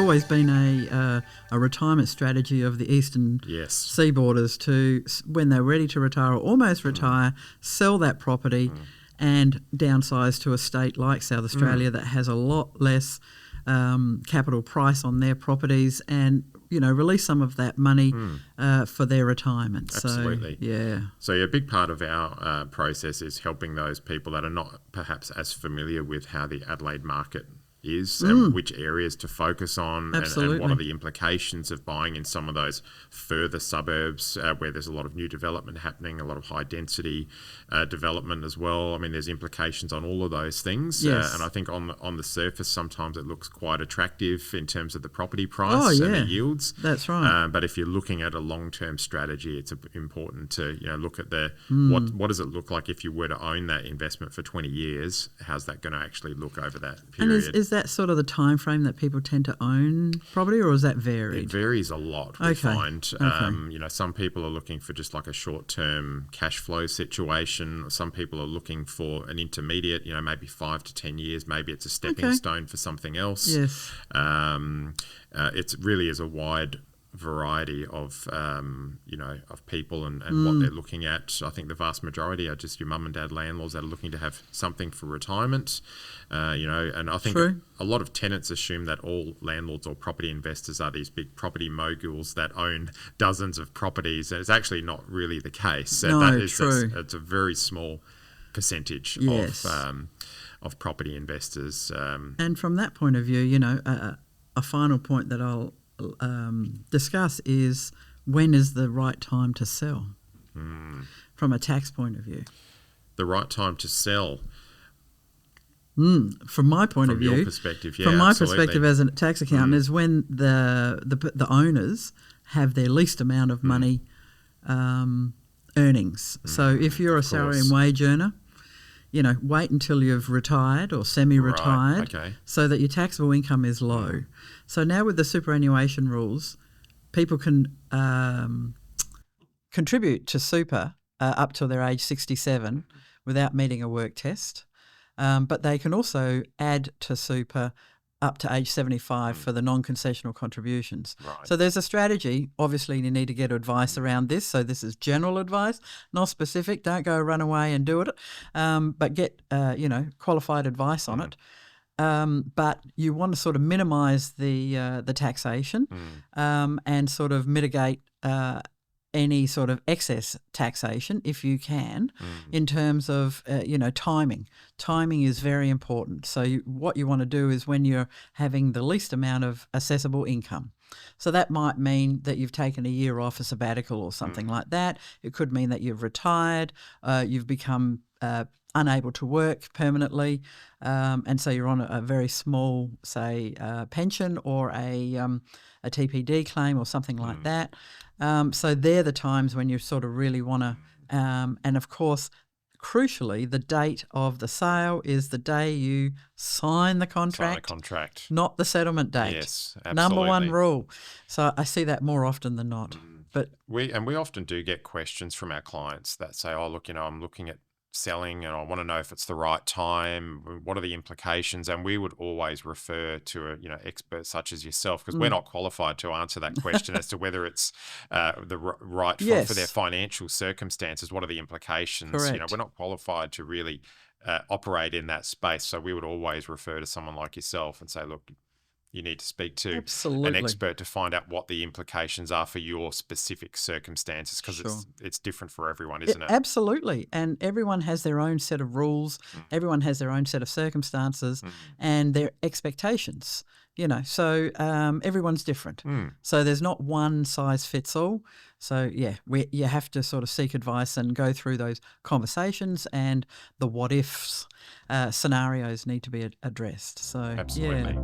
always been a retirement strategy of the eastern seaboarders to, when they're ready to retire or almost retire, sell that property and downsize to a state like South Australia that has a lot less capital price on their properties, and release some of that money for their retirement. Absolutely. So a big part of our process is helping those people that are not perhaps as familiar with how the Adelaide market is and which areas to focus on and what are the implications of buying in some of those further suburbs where there's a lot of new development happening, a lot of high density development as well. I mean, there's implications on all of those things. And I think on the surface sometimes it looks quite attractive in terms of the property price and the yields. That's right. But if you're looking at a long-term strategy, it's important to look at the what does it look like if you were to own that investment for 20 years? How's that going to actually look over that period? And is that sort of the time frame that people tend to own property, or is that varied? It varies a lot, we find. Some people are looking for just like a short-term cash flow situation. Some people are looking for an intermediate, maybe 5 to 10 years. Maybe it's a stepping stone for something else. Yes. It really is a wide variety of people and what they're looking at. I think the vast majority are just your mum and dad landlords that are looking to have something for retirement, and I think a lot of tenants assume that all landlords or property investors are these big property moguls that own dozens of properties, and it's actually not really the case. It's a very small percentage of property investors. And from that point of view, a final point that I'll discuss is, when is the right time to sell from a tax point of view? The right time to sell? From my point of view, your perspective, from my perspective as a tax accountant, is when the owners have their least amount of money earnings. So if you're a salary and wage earner, wait until you've retired or semi-retired so that your taxable income is low. So now with the superannuation rules, people can contribute to super up till their age 67 without meeting a work test. But they can also add to super up to age 75 for the non-concessional contributions. Right. So there's a strategy. Obviously, you need to get advice around this. So this is general advice, not specific. Don't go run away and do it, but get qualified advice on it. But you want to sort of minimise the taxation and sort of mitigate any sort of excess taxation if you can, in terms of timing. Timing is very important. So what you want to do is when you're having the least amount of assessable income. So that might mean that you've taken a year off, a sabbatical or something like that. It could mean that you've retired, you've become unable to work permanently, and so you're on a very small, say, pension or a TPD claim or something like that. So they're the times when you sort of really want to, and of course, crucially, the date of the sale is the day you sign the contract, not the settlement date. Yes, absolutely. Number one rule. So I see that more often than not. But we often do get questions from our clients that say, "Oh, look, I'm looking at selling and I want to know if it's the right time. What are the implications?" And we would always refer to a experts such as yourself, because we're not qualified to answer that question as to whether it's right for their financial circumstances. What are the implications? Correct. We're not qualified to really operate in that space. So we would always refer to someone like yourself and say, look, you need to speak to an expert to find out what the implications are for your specific circumstances, because it's different for everyone, isn't it? Absolutely. And everyone has their own set of rules. Everyone has their own set of circumstances and their expectations, so everyone's different. So there's not one size fits all. So, you have to sort of seek advice and go through those conversations, and the what-ifs scenarios need to be addressed. So, absolutely.